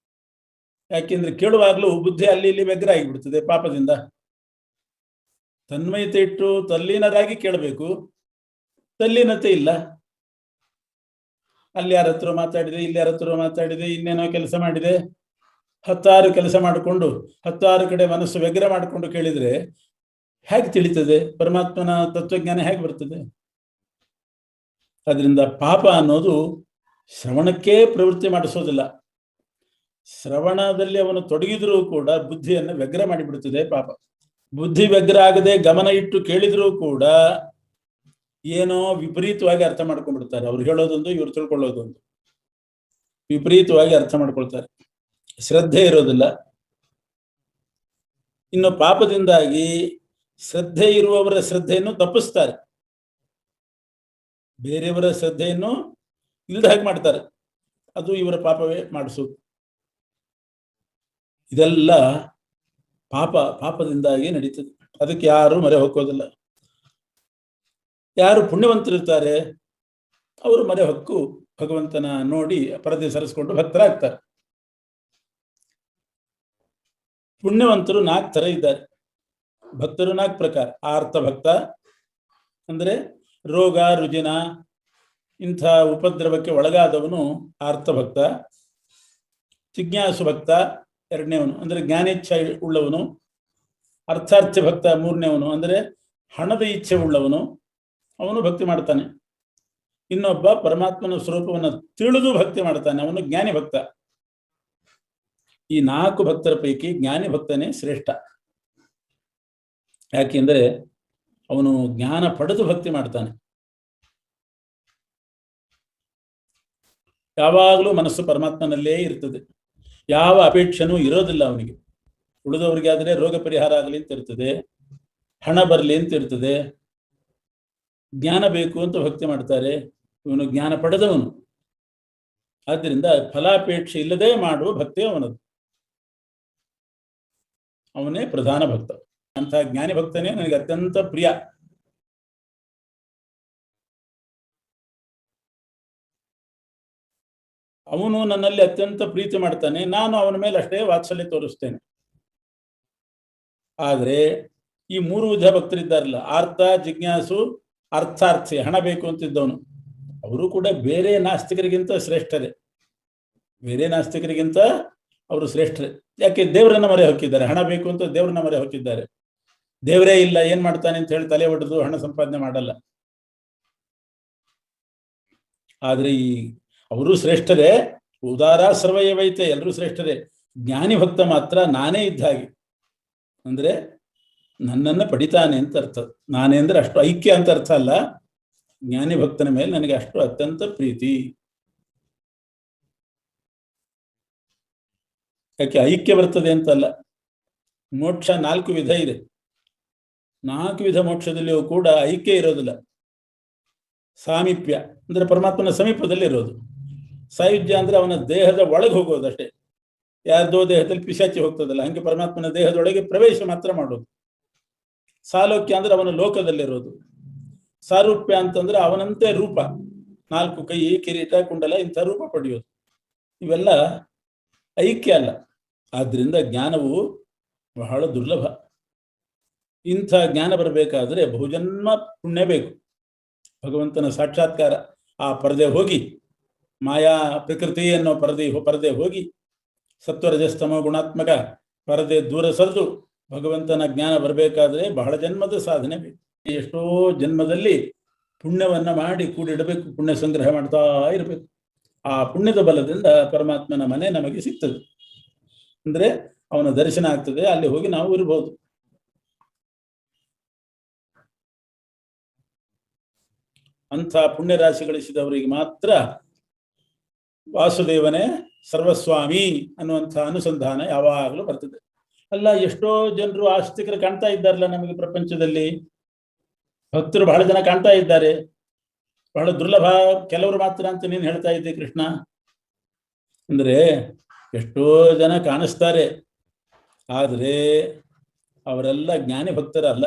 ಯಾಕೆಂದ್ರೆ ಕೇಳುವಾಗ್ಲೂ ಬುದ್ಧಿ ಅಲ್ಲಿ ಇಲ್ಲಿ ವ್ಯಗ್ರ ಆಗಿಬಿಡ್ತದೆ ಪಾಪದಿಂದ. ತನ್ಮಯತೆ ಇಟ್ಟು ತಲ್ಲೀನರಾಗಿ ಕೇಳಬೇಕು, ತಲ್ಲೀನತೆ ಇಲ್ಲ. ಅಲ್ಲಿ ಯಾರ ಹತ್ರ ಮಾತಾಡಿದೆ, ಇಲ್ಲಿ ಯಾರ ಹತ್ರ ಮಾತಾಡಿದೆ, ಇನ್ನೇನೋ ಕೆಲಸ ಮಾಡಿದೆ, 10 ಕೆಲಸ ಮಾಡಿಕೊಂಡು 10 ಕಡೆ ಮನಸ್ಸು ವ್ಯಗ್ರ ಮಾಡಿಕೊಂಡು ಕೇಳಿದ್ರೆ ಹೇಗೆ ತಿಳಿತದೆ? ಪರಮಾತ್ಮನ ತತ್ವಜ್ಞಾನ ಹೇಗೆ ಬರ್ತದೆ? ಅದರಿಂದ ಪಾಪ ಅನ್ನೋದು ಶ್ರವಣಕ್ಕೆ ಪ್ರವೃತ್ತಿ ಮಾಡಿಸೋದಿಲ್ಲ. ಶ್ರವಣದಲ್ಲಿ ಅವನು ತೊಡಗಿದ್ರೂ ಕೂಡ ಬುದ್ಧಿಯನ್ನು ವ್ಯಗ್ರ ಮಾಡಿಬಿಡುತ್ತದೆ ಪಾಪ. ಬುದ್ಧಿ ವ್ಯಗ್ರ ಆಗದೆ ಗಮನ ಇಟ್ಟು ಕೇಳಿದ್ರೂ ಕೂಡ ಏನೋ ವಿಪರೀತವಾಗಿ ಅರ್ಥ ಮಾಡ್ಕೊಂಡ್ಬಿಡ್ತಾರೆ. ಅವ್ರು ಹೇಳೋದೊಂದು, ಇವ್ರು ತಿಳ್ಕೊಳ್ಳೋದೊಂದು, ವಿಪರೀತವಾಗಿ ಅರ್ಥ ಮಾಡ್ಕೊಳ್ತಾರೆ. ಶ್ರದ್ಧೆ ಇರೋದಿಲ್ಲ. ಇನ್ನು ಪಾಪದಿಂದಾಗಿ ಶ್ರದ್ಧೆ ಇರುವವರ ಶ್ರದ್ಧೆಯನ್ನು ತಪ್ಪಿಸ್ತಾರೆ, ಬೇರೆಯವರ ಶ್ರದ್ಧೆಯನ್ನು ಇಲ್ಲದ ಹಾಗೆ ಮಾಡ್ತಾರೆ. ಅದು ಇವರ ಪಾಪವೇ ಮಾಡಿಸೋದು. ಇದೆಲ್ಲ ಪಾಪದಿಂದಾಗಿ ನಡೀತದೆ. ಅದಕ್ಕೆ ಯಾರು ಮರೆ ಹೋಗೋದಿಲ್ಲ. ಯಾರು ಪುಣ್ಯವಂತರಿರ್ತಾರೆ ಅವರು ಮರೆ ಹೊಕ್ಕು ಭಗವಂತನ ನೋಡಿ ಪರದೆ ಸರಿಸ್ಕೊಂಡು ಭಕ್ತರಾಗ್ತಾರೆ. ಪುಣ್ಯವಂತರು 4 ಥರ ಇದ್ದಾರೆ. ಭಕ್ತರು 4 ಪ್ರಕಾರ. ಆರ್ತ ಭಕ್ತ ಅಂದ್ರೆ ರೋಗ ರುಜಿನ ಇಂಥ ಉಪದ್ರವಕ್ಕೆ ಒಳಗಾದವನು ಆರ್ತ ಭಕ್ತ. ಜಿಜ್ಞಾಸು ಭಕ್ತ 2ನೇವನು, ಅಂದ್ರೆ ಜ್ಞಾನೇಚ್ಛೆ ಉಳ್ಳವನು. ಅರ್ಥಾರ್ಥ್ಯ ಭಕ್ತ 3ನೇವನು, ಅಂದ್ರೆ ಹಣದ ಇಚ್ಛೆ ಉಳ್ಳವನು, ಅವನು ಭಕ್ತಿ ಮಾಡ್ತಾನೆ. ಇನ್ನೊಬ್ಬ ಪರಮಾತ್ಮನ ಸ್ವರೂಪವನ್ನು ತಿಳಿದು ಭಕ್ತಿ ಮಾಡ್ತಾನೆ, ಅವನು ಜ್ಞಾನಿ ಭಕ್ತ. ಈ 4 ಭಕ್ತರ ಪೈಕಿ ಜ್ಞಾನಿ ಭಕ್ತನೇ ಶ್ರೇಷ್ಠ. ಯಾಕೆಂದ್ರೆ ಅವನು ಜ್ಞಾನ ಪಡೆದು ಭಕ್ತಿ ಮಾಡ್ತಾನೆ. ಯಾವಾಗಲೂ ಮನಸ್ಸು ಪರಮಾತ್ಮನಲ್ಲೇ ಇರ್ತದೆ, ಯಾವ ಅಪೇಕ್ಷೆನೂ ಇರೋದಿಲ್ಲ ಅವನಿಗೆ. ಉಳಿದವರಿಗೆ ಆದರೆ ರೋಗ ಪರಿಹಾರ ಆಗಲಿ ಅಂತ ಇರ್ತದೆ, ಹಣ ಬರಲಿ ಅಂತ ಇರ್ತದೆ, ಜ್ಞಾನ ಬೇಕು ಅಂತ ಭಕ್ತಿ ಮಾಡ್ತಾರೆ. ಇವನು ಜ್ಞಾನ ಪಡೆದವನು, ಆದ್ದರಿಂದ ಫಲಾಪೇಕ್ಷೆ ಇಲ್ಲದೆ ಮಾಡುವ ಭಕ್ತಿ ಅವನದು. ಅವನೇ ಪ್ರಧಾನ ಭಕ್ತ. ಅಂತಹ ಜ್ಞಾನಿ ಭಕ್ತನೇ ನನಗೆ ಅತ್ಯಂತ ಪ್ರಿಯ. ಅವನು ನನ್ನಲ್ಲಿ ಅತ್ಯಂತ ಪ್ರೀತಿ ಮಾಡ್ತಾನೆ, ನಾನು ಅವನ ಮೇಲೆ ಅಷ್ಟೇ ವಾತ್ಸಲ್ಯ ತೋರಿಸ್ತೇನೆ. ಆದರೆ ಈ 3 ವಿಧ ಭಕ್ತರಿದ್ದಾರಲ್ಲ, ಆರ್ತ, ಜಿಜ್ಞಾಸು, ಅರ್ಥಾರ್ಥಿ, ಹಣ ಬೇಕು ಅಂತಿದ್ದವನು, ಅವರು ಕೂಡ ಬೇರೆ ನಾಸ್ತಿಕರಿಗಿಂತ ಶ್ರೇಷ್ಠರೇ. ಬೇರೆ ನಾಸ್ತಿಕರಿಗಿಂತ ಅವರು ಶ್ರೇಷ್ಠರೇ. ಯಾಕೆ? ದೇವರನ್ನ ಮರೆ ಹೊಕ್ಕಿದ್ದಾರೆ. ಹಣ ಬೇಕು ಅಂತ ದೇವರನ್ನ ಮರೆ ಹೊಕ್ಕಿದ್ದಾರೆ. ದೇವರೇ ಇಲ್ಲ, ಏನ್ ಮಾಡ್ತಾನೆ ಅಂತ ಹೇಳಿ ತಲೆ ಒಡೆದು ಹಣ ಸಂಪಾದನೆ ಮಾಡಲ್ಲ. ಆದ್ರೆ ಅವರು ಶ್ರೇಷ್ಠರೇ. ಉದಾರ ಸರ್ವಯವೈತೆ, ಎಲ್ಲರೂ ಶ್ರೇಷ್ಠರೇ. ಜ್ಞಾನಿ ಭಕ್ತ ಮಾತ್ರ ನಾನೇ ಇದ್ದ ಹಾಗೆ, ಅಂದ್ರೆ ನನ್ನನ್ನು ಪಡಿತಾನೆ ಅಂತ ಅರ್ಥ. ನಾನೇ ಅಂದ್ರೆ ಅಷ್ಟು ಐಕ್ಯ ಅಂತ ಅರ್ಥ ಅಲ್ಲ. ಜ್ಞಾನಿ ಭಕ್ತನ ಮೇಲೆ ನನಗೆ ಅಷ್ಟು ಅತ್ಯಂತ ಪ್ರೀತಿ. ಯಾಕೆ ಐಕ್ಯ ಬರ್ತದೆ ಅಂತಲ್ಲ. ಮೋಕ್ಷ 4 ವಿಧ ಇದೆ. 4 ವಿಧ ಮೋಕ್ಷದಲ್ಲಿಯೂ ಕೂಡ ಐಕ್ಯ ಇರೋದಿಲ್ಲ. ಸಾಮೀಪ್ಯ ಅಂದ್ರೆ ಪರಮಾತ್ಮನ ಸಮೀಪದಲ್ಲಿ ಇರೋದು. ಸಾಯುಜ್ಯ ಅಂದ್ರೆ ಅವನ ದೇಹದ ಒಳಗೆ ಹೋಗೋದಷ್ಟೇ. ಯಾರ್ದೋ ದೇಹದಲ್ಲಿ ಪಿಶಾಚಿ ಹೋಗ್ತದಲ್ಲ, ಹಂಗೆ ಪರಮಾತ್ಮನ ದೇಹದೊಳಗೆ ಪ್ರವೇಶ ಮಾತ್ರ ಮಾಡೋದು. ಸಾಲೋಕ್ಯ ಅಂದ್ರೆ ಅವನ ಲೋಕದಲ್ಲಿರೋದು. ಸಾರೂಪ್ಯ ಅಂತಂದ್ರೆ ಅವನಂತೆ ರೂಪ, 4 ಕೈ, ಕಿರೀಟ, ಕುಂಡಲ, ಇಂಥ ರೂಪ ಪಡೆಯೋದು. ಇವೆಲ್ಲ ಐಕ್ಯ ಅಲ್ಲ. ಆದ್ರಿಂದ ಜ್ಞಾನವು ಬಹಳ ದುರ್ಲಭ. ಇಂಥ ಜ್ಞಾನ ಬರಬೇಕಾದ್ರೆ ಬಹುಜನ್ಮ ಪುಣ್ಯ ಬೇಕು. ಭಗವಂತನ ಸಾಕ್ಷಾತ್ಕಾರ, ಆ ಪರದೆ ಹೋಗಿ, ಮಾಯಾ ಪ್ರಕೃತಿ ಅನ್ನೋ ಪರದೆ ಹೋಗಿ, ಸತ್ವರಜಸ್ತಮ ಗುಣಾತ್ಮಕ ಪರದೆ ದೂರ ಸರಿದು ಭಗವಂತನ ಜ್ಞಾನ ಬರಬೇಕಾದ್ರೆ ಬಹಳ ಜನ್ಮದ ಸಾಧನೆ ಬೇಕು. ಎಷ್ಟೋ ಜನ್ಮದಲ್ಲಿ ಪುಣ್ಯವನ್ನ ಮಾಡಿ ಕೂಡಿಡಬೇಕು, ಪುಣ್ಯ ಸಂಗ್ರಹ ಮಾಡ್ತಾ ಇರಬೇಕು. ಆ ಪುಣ್ಯದ ಬಲದಿಂದ ಪರಮಾತ್ಮನ ಮನೆ ನಮಗೆ ಸಿಗ್ತದೆ. ಅಂದ್ರೆ ಅವನ ದರ್ಶನ ಆಗ್ತದೆ, ಅಲ್ಲಿ ಹೋಗಿ ನಾವು ಇರಬಹುದು. ಅಂಥ ಪುಣ್ಯ ರಾಶಿ ಗಳಿಸಿದವರಿಗೆ ಮಾತ್ರ ವಾಸುದೇವನೇ ಸರ್ವಸ್ವಾಮಿ ಅನ್ನುವಂಥ ಅನುಸಂಧಾನ ಯಾವಾಗಲೂ ಬರ್ತದೆ. ಅಲ್ಲ, ಎಷ್ಟೋ ಜನರು ಆಸ್ತಿಕರು ಕಾಣ್ತಾ ಇದ್ದಾರಲ್ಲ ನಮಗೆ ಪ್ರಪಂಚದಲ್ಲಿ. ಭಕ್ತರು ಬಹಳ ಜನ ಕಾಣ್ತಾ ಇದ್ದಾರೆ, ಬಹಳ ದುರ್ಲಭ, ಕೆಲವರು ಮಾತ್ರ ಅಂತ ನೀನು ಹೇಳ್ತಾ ಇದ್ದೆ ಕೃಷ್ಣ. ಅಂದ್ರೆ ಎಷ್ಟೋ ಜನ ಕಾಣಿಸ್ತಾರೆ, ಆದರೆ ಅವರೆಲ್ಲ ಜ್ಞಾನಿ ಭಕ್ತರಲ್ಲ.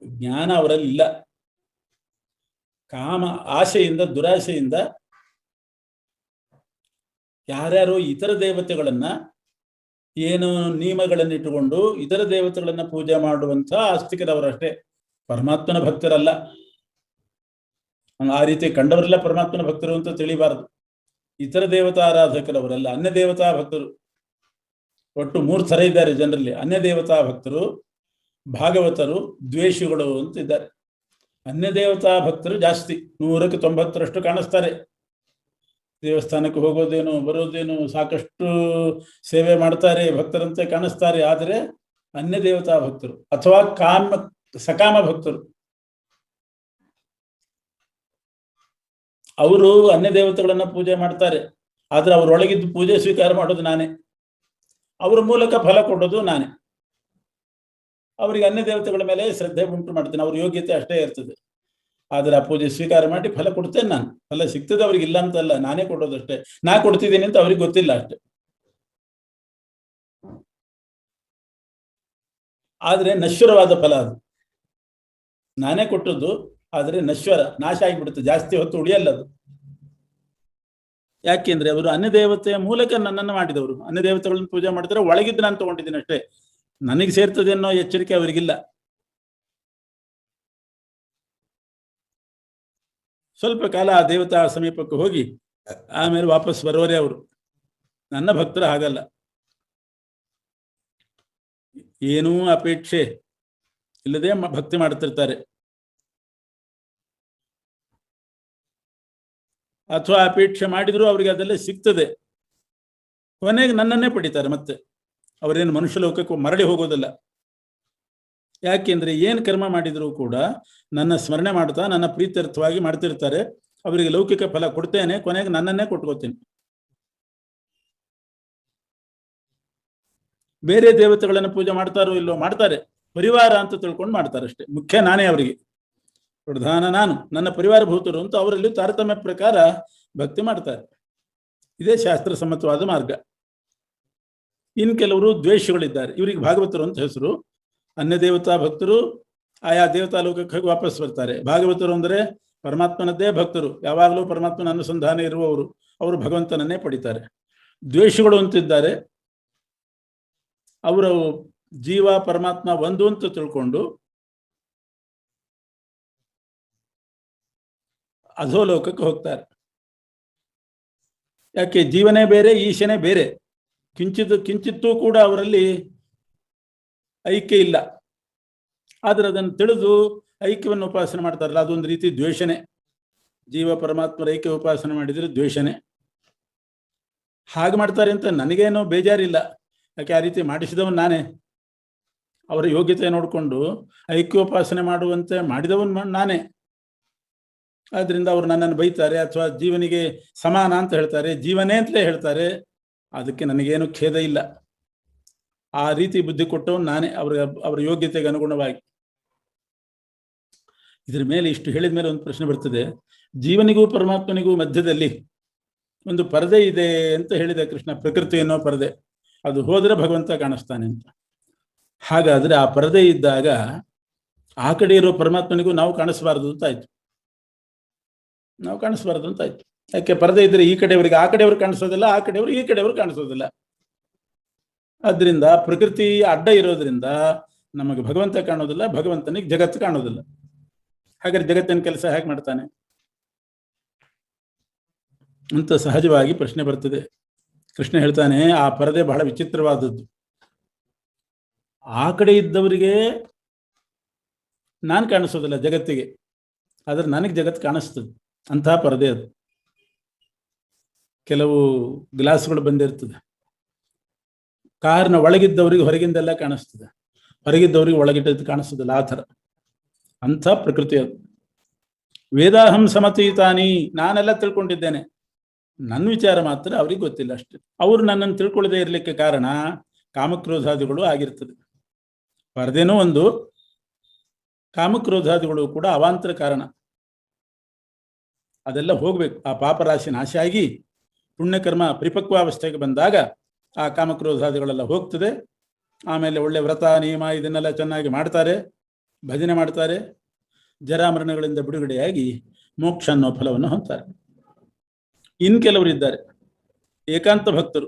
ಜ್ಞಾನ ಅವರಲ್ಲಿ ಇಲ್ಲ. ಕಾಮ ಆಶೆಯಿಂದ, ದುರಾಶೆಯಿಂದ ಯಾರ್ಯಾರೋ ಇತರ ದೇವತೆಗಳನ್ನ ಏನು ನಿಯಮಗಳನ್ನಿಟ್ಟುಕೊಂಡು ಇತರ ದೇವತೆಗಳನ್ನ ಪೂಜೆ ಮಾಡುವಂಥ ಆಸ್ತಿಕರವರಷ್ಟೇ, ಪರಮಾತ್ಮನ ಭಕ್ತರಲ್ಲ. ಆ ರೀತಿ ಕಂಡವರೆಲ್ಲ ಪರಮಾತ್ಮನ ಭಕ್ತರು ಅಂತ ತಿಳಿಬಾರದು. ಇತರ ದೇವತಾರಾಧಕರವರೆಲ್ಲ ಅನ್ಯ ದೇವತಾ ಭಕ್ತರು. ಒಟ್ಟು 3 ಥರ ಇದ್ದಾರೆ ಜನರಲ್ಲಿ. ಅನ್ಯ ದೇವತಾ ಭಕ್ತರು, ಭಾಗವತರು, ದ್ವೇಷಿಗಳು ಅಂತ ಇದ್ದಾರೆ. ಅನ್ಯ ದೇವತಾ ಭಕ್ತರು ಜಾಸ್ತಿ, 100ಕ್ಕೆ 90ರಷ್ಟು ಕಾಣಿಸ್ತಾರೆ. ದೇವಸ್ಥಾನಕ್ಕೆ ಹೋಗೋದೇನು ಬರೋದೇನು, ಸಾಕಷ್ಟು ಸೇವೆ ಮಾಡ್ತಾರೆ, ಭಕ್ತರಂತೆ ಕಾಣಿಸ್ತಾರೆ. ಆದರೆ ಅನ್ಯ ದೇವತಾ ಭಕ್ತರು ಅಥವಾ ಸಕಾಮ ಭಕ್ತರು, ಅವರು ಅನ್ಯ ದೇವತೆಗಳನ್ನ ಪೂಜೆ ಮಾಡ್ತಾರೆ. ಆದ್ರೆ ಅವರೊಳಗಿದ್ದು ಪೂಜೆ ಸ್ವೀಕಾರ ಮಾಡೋದು ನಾನೇ, ಅವರ ಮೂಲಕ ಫಲ ಕೊಡೋದು ನಾನೇ. ಅವರಿಗೆ ಅನ್ಯ ದೇವತೆಗಳ ಮೇಲೆ ಶ್ರದ್ಧೆ ಉಂಟು ಮಾಡ್ತೇನೆ, ಅವ್ರ ಯೋಗ್ಯತೆ ಅಷ್ಟೇ ಇರ್ತದೆ. ಆದ್ರೆ ಆ ಪೂಜೆ ಸ್ವೀಕಾರ ಮಾಡಿ ಫಲ ಕೊಡ್ತೇನೆ ನಾನು. ಫಲ ಸಿಗ್ತದೆ ಅವ್ರಿಗೆ, ಇಲ್ಲ ಅಂತಲ್ಲ, ನಾನೇ ಕೊಡೋದಷ್ಟೇ. ನಾ ಕೊಡ್ತಿದ್ದೀನಿ ಅಂತ ಅವ್ರಿಗೆ ಗೊತ್ತಿಲ್ಲ ಅಷ್ಟೆ. ಆದ್ರೆ ನಶ್ವರವಾದ ಫಲ ಅದು. ನಾನೇ ಕೊಟ್ಟದ್ದು, ಆದರೆ ನಶ್ವರ, ನಾಶ ಆಗಿಬಿಡುತ್ತೆ, ಜಾಸ್ತಿ ಹೊತ್ತು ಉಳಿಯಲ್ಲ ಅದು. ಯಾಕೆಂದ್ರೆ ಅವರು ಅನ್ಯ ದೇವತೆಯ ಮೂಲಕ ನನ್ನನ್ನು ಮಾಡಿದವರು. ಅನ್ಯ ದೇವತೆಗಳನ್ನು ಪೂಜೆ ಮಾಡಿದ್ರೆ ಒಳಗಿದ್ದು ನಾನು ತಗೊಂಡಿದ್ದೀನಿ ಅಷ್ಟೇ, ನನಗೆ ಸೇರ್ತದೆ ಅನ್ನೋ ಎಚ್ಚರಿಕೆ ಅವರಿಗಿಲ್ಲ. ಸ್ವಲ್ಪ ಕಾಲ ಆ ದೇವತಾ ಸಮೀಪಕ್ಕೆ ಹೋಗಿ ಆಮೇಲೆ ವಾಪಸ್ ಬರೋರೇ ಅವರು. ನನ್ನ ಭಕ್ತರು ಹಾಗಲ್ಲ, ಏನೂ ಅಪೇಕ್ಷೆ ಇಲ್ಲದೆ ಭಕ್ತಿ ಮಾಡ್ತಿರ್ತಾರೆ. ಅಥವಾ ಅಪೇಕ್ಷೆ ಮಾಡಿದ್ರು ಅವರಿಗೆ ಅದೆಲ್ಲ ಸಿಗ್ತದೆ, ಕೊನೆಗೆ ನನ್ನನ್ನೇ ಪಡಿತಾರೆ. ಮತ್ತೆ ಅವರೇನು ಮನುಷ್ಯ ಲೋಕಕ್ಕೆ ಮರಳಿ ಹೋಗೋದಿಲ್ಲ. ಯಾಕೆಂದ್ರೆ ಏನು ಕರ್ಮ ಮಾಡಿದ್ರು ಕೂಡ ನನ್ನ ಸ್ಮರಣೆ ಮಾಡ್ತಾ ನನ್ನ ಪ್ರೀತ್ಯರ್ಥವಾಗಿ ಮಾಡ್ತಿರ್ತಾರೆ. ಅವರಿಗೆ ಲೌಕಿಕ ಫಲ ಕೊಡ್ತೇನೆ, ಕೊನೆಗೆ ನನ್ನನ್ನೇ ಕೊಟ್ಕೋತೀನಿ. ಬೇರೆ ದೇವತೆಗಳನ್ನು ಪೂಜೆ ಮಾಡ್ತಾರೋ ಇಲ್ಲೋ, ಮಾಡ್ತಾರೆ, ಪರಿವಾರ ಅಂತ ತಿಳ್ಕೊಂಡು ಮಾಡ್ತಾರೆ ಅಷ್ಟೇ. ಮುಖ್ಯ ನಾನೇ, ಅವರಿಗೆ ಪ್ರಧಾನ ನಾನು, ನನ್ನ ಪರಿವಾರ ಭೂತರು ಅಂತ ಅವರಲ್ಲಿ ತಾರತಮ್ಯ ಪ್ರಕಾರ ಭಕ್ತಿ ಮಾಡ್ತಾರೆ. ಇದೇ ಶಾಸ್ತ್ರ ಸಮ್ಮತವಾದ ಮಾರ್ಗ. ಇನ್ನು ಕೆಲವರು ದ್ವೇಷಗಳಿದ್ದಾರೆ, ಇವರಿಗೆ ಭಾಗವತರು ಅಂತ ಹೆಸರು. ಅನ್ಯ ದೇವತಾ ಭಕ್ತರು ಆಯಾ ದೇವತಾ ಲೋಕಕ್ಕೆ ಹೋಗಿ ವಾಪಸ್ ಬರ್ತಾರೆ. ಭಾಗವತರು ಅಂದರೆ ಪರಮಾತ್ಮನದ್ದೇ ಭಕ್ತರು, ಯಾವಾಗಲೂ ಪರಮಾತ್ಮನ ಅನುಸಂಧಾನ ಇರುವವರು, ಅವರು ಭಗವಂತನನ್ನೇ ಪಡಿತಾರೆ. ದ್ವೇಷಗಳು ಅಂತಿದ್ದಾರೆ, ಅವರು ಜೀವ ಪರಮಾತ್ಮ ಒಂದು ಅಂತ ತಿಳ್ಕೊಂಡು ಅಧೋಲೋಕಕ್ಕೆ ಹೋಗ್ತಾರೆ. ಯಾಕೆ? ಜೀವನೇ ಬೇರೆ, ಈಶನೇ ಬೇರೆ. ಕಿಂಚಿತ್ತೂ ಕೂಡ ಅವರಲ್ಲಿ ಐಕ್ಯ ಇಲ್ಲ. ಆದ್ರೆ ಅದನ್ನು ತಿಳಿದು ಐಕ್ಯವನ್ನು ಉಪಾಸನೆ ಮಾಡ್ತಾರಲ್ಲ, ಅದೊಂದು ರೀತಿ ದ್ವೇಷನೇ. ಜೀವ ಪರಮಾತ್ಮರ ಐಕ್ಯ ಉಪಾಸನೆ ಮಾಡಿದರೆ ದ್ವೇಷನೇ. ಹಾಗೆ ಮಾಡ್ತಾರೆ ಅಂತ ನನಗೇನೋ ಬೇಜಾರಿಲ್ಲ, ಯಾಕೆ ಆ ರೀತಿ ಮಾಡಿಸಿದವನು ನಾನೇ. ಅವರ ಯೋಗ್ಯತೆ ನೋಡಿಕೊಂಡು ಐಕ್ಯೋಪಾಸನೆ ಮಾಡುವಂತೆ ಮಾಡಿದವನು ನಾನೇ. ಆದ್ರಿಂದ ಅವರು ನನ್ನನ್ನು ಬೈತಾರೆ, ಅಥವಾ ಜೀವನಿಗೆ ಸಮಾನ ಅಂತ ಹೇಳ್ತಾರೆ, ಜೀವನೇ ಅಂತಲೇ ಹೇಳ್ತಾರೆ. ಅದಕ್ಕೆ ನನಗೇನು ಖೇದ ಇಲ್ಲ. ಆ ರೀತಿ ಬುದ್ಧಿ ಕೊಟ್ಟವನು ನಾನೇ, ಅವರ ಯೋಗ್ಯತೆಗೆ ಅನುಗುಣವಾಗಿ. ಇದ್ರ ಮೇಲೆ ಇಷ್ಟು ಹೇಳಿದ ಮೇಲೆ ಒಂದು ಪ್ರಶ್ನೆ ಬರ್ತದೆ. ಜೀವನಿಗೂ ಪರಮಾತ್ಮನಿಗೂ ಮಧ್ಯದಲ್ಲಿ ಒಂದು ಪರದೆ ಇದೆ ಅಂತ ಹೇಳಿದ ಕೃಷ್ಣ, ಪ್ರಕೃತಿ ಅನ್ನೋ ಪರದೆ. ಅದು ಹೋದರೆ ಭಗವಂತ ಕಾಣಿಸ್ತಾನೆ ಅಂತ. ಹಾಗಾದ್ರೆ ಆ ಪರದೆ ಇದ್ದಾಗ ಆ ಕಡೆ ಇರೋ ಪರಮಾತ್ಮನಿಗೂ ನಾವು ಕಾಣಿಸಬಾರದು ಅಂತ ಆಯ್ತು. ನಾವು ಕಾಣಿಸಬಾರದು ಅಂತ ಆಯ್ತು. ಯಾಕೆ? ಪರದೆ ಇದ್ರೆ ಈ ಕಡೆಯವರಿಗೆ ಆ ಕಡೆಯವರು ಕಾಣಿಸೋದಿಲ್ಲ, ಆ ಕಡೆಯವರು ಈ ಕಡೆಯವರು ಕಾಣಿಸೋದಿಲ್ಲ. ಆದ್ರಿಂದ ಪ್ರಕೃತಿ ಅಡ್ಡ ಇರೋದ್ರಿಂದ ನಮಗೆ ಭಗವಂತ ಕಾಣೋದಿಲ್ಲ, ಭಗವಂತನಿಗೆ ಜಗತ್ತು ಕಾಣೋದಿಲ್ಲ. ಹಾಗಾದ್ರೆ ಜಗತ್ತಿನ ಕೆಲಸ ಹೇಗೆ ಮಾಡ್ತಾನೆ ಅಂತ ಸಹಜವಾಗಿ ಪ್ರಶ್ನೆ ಬರ್ತದೆ. ಕೃಷ್ಣ ಹೇಳ್ತಾನೆ, ಆ ಪರದೆ ಬಹಳ ವಿಚಿತ್ರವಾದದ್ದು. ಆ ಕಡೆ ಇದ್ದವರಿಗೆ ನಾನು ಕಾಣಿಸೋದಿಲ್ಲ ಜಗತ್ತಿಗೆ, ಆದ್ರೆ ನನಗೆ ಜಗತ್ತು ಕಾಣಿಸ್ತದೆ. ಅಂತಹ ಪರದೆ ಅದು. ಕೆಲವು ಗ್ಲಾಸ್ಗಳು ಬಂದಿರ್ತದೆ, ಕಾರ್ನ ಒಳಗಿದ್ದವರಿಗೆ ಹೊರಗಿಂದೆಲ್ಲ ಕಾಣಿಸ್ತದೆ, ಹೊರಗಿದ್ದವರಿಗೆ ಒಳಗಿಟ್ಟದ್ದು ಕಾಣಿಸ್ತದಿಲ್ಲ. ಆ ಥರ ಅಂಥ ಪ್ರಕೃತಿ ಅದು. ವೇದಾಹಂ ಸಮತೀತಾನಿ, ನಾನೆಲ್ಲ ತಿಳ್ಕೊಂಡಿದ್ದೇನೆ, ನನ್ನ ವಿಚಾರ ಮಾತ್ರ ಅವ್ರಿಗೆ ಗೊತ್ತಿಲ್ಲ ಅಷ್ಟೇ. ಅವರು ನನ್ನನ್ನು ತಿಳ್ಕೊಳ್ಳದೆ ಇರಲಿಕ್ಕೆ ಕಾರಣ ಕಾಮಕ್ರೋಧಾದಿಗಳು ಆಗಿರ್ತದೆ. ಪರದೇನೂ ಒಂದು, ಕಾಮಕ್ರೋಧಾದಿಗಳು ಕೂಡ ಅವಾಂತರ ಕಾರಣ. ಅದೆಲ್ಲ ಹೋಗ್ಬೇಕು. ಆ ಪಾಪರಾಶಿ ನಾಶ ಆಗಿ ಪುಣ್ಯಕರ್ಮ ಪರಿಪಕ್ವಾವಸ್ಥೆಗೆ ಬಂದಾಗ ಆ ಕಾಮಕ್ರೋಧಾದಿಗಳೆಲ್ಲ ಹೋಗ್ತದೆ. ಆಮೇಲೆ ಒಳ್ಳೆ ವ್ರತ ನಿಯಮ ಇದನ್ನೆಲ್ಲ ಚೆನ್ನಾಗಿ ಮಾಡ್ತಾರೆ, ಭಜನೆ ಮಾಡ್ತಾರೆ, ಜರಾಮರಣಗಳಿಂದ ಬಿಡುಗಡೆಯಾಗಿ ಮೋಕ್ಷ ಅನ್ನೋ ಫಲವನ್ನು ಹೊಂದ್ತಾರೆ. ಇನ್ನು ಕೆಲವರು ಇದ್ದಾರೆ ಏಕಾಂತ ಭಕ್ತರು.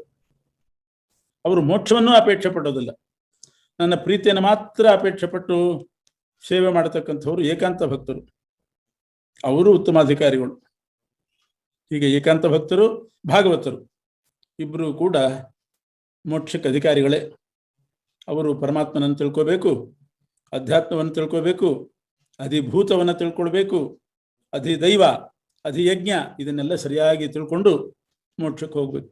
ಅವರು ಮೋಕ್ಷವನ್ನೂ ಅಪೇಕ್ಷೆ ಪಡೋದಿಲ್ಲ, ನನ್ನ ಪ್ರೀತಿಯನ್ನು ಮಾತ್ರ ಅಪೇಕ್ಷೆ ಪಟ್ಟು ಸೇವೆ ಮಾಡತಕ್ಕಂಥವ್ರು ಏಕಾಂತ ಭಕ್ತರು. ಅವರು ಉತ್ತಮಾಧಿಕಾರಿಗಳು. ಹೀಗೆ ಏಕಾಂತ ಭಕ್ತರು, ಭಾಗವತರು ಇಬ್ಬರು ಕೂಡ ಮೋಕ್ಷಕ್ಕೆ ಅಧಿಕಾರಿಗಳೇ. ಅವರು ಪರಮಾತ್ಮನನ್ನು ತಿಳ್ಕೋಬೇಕು, ಅಧ್ಯಾತ್ಮವನ್ನು ತಿಳ್ಕೋಬೇಕು, ಅಧಿಭೂತವನ್ನು ತಿಳ್ಕೊಳ್ಬೇಕು, ಅಧಿದೈವ, ಅಧಿಯಜ್ಞ ಇದನ್ನೆಲ್ಲ ಸರಿಯಾಗಿ ತಿಳ್ಕೊಂಡು ಮೋಕ್ಷಕ್ಕೆ ಹೋಗ್ಬೇಕು.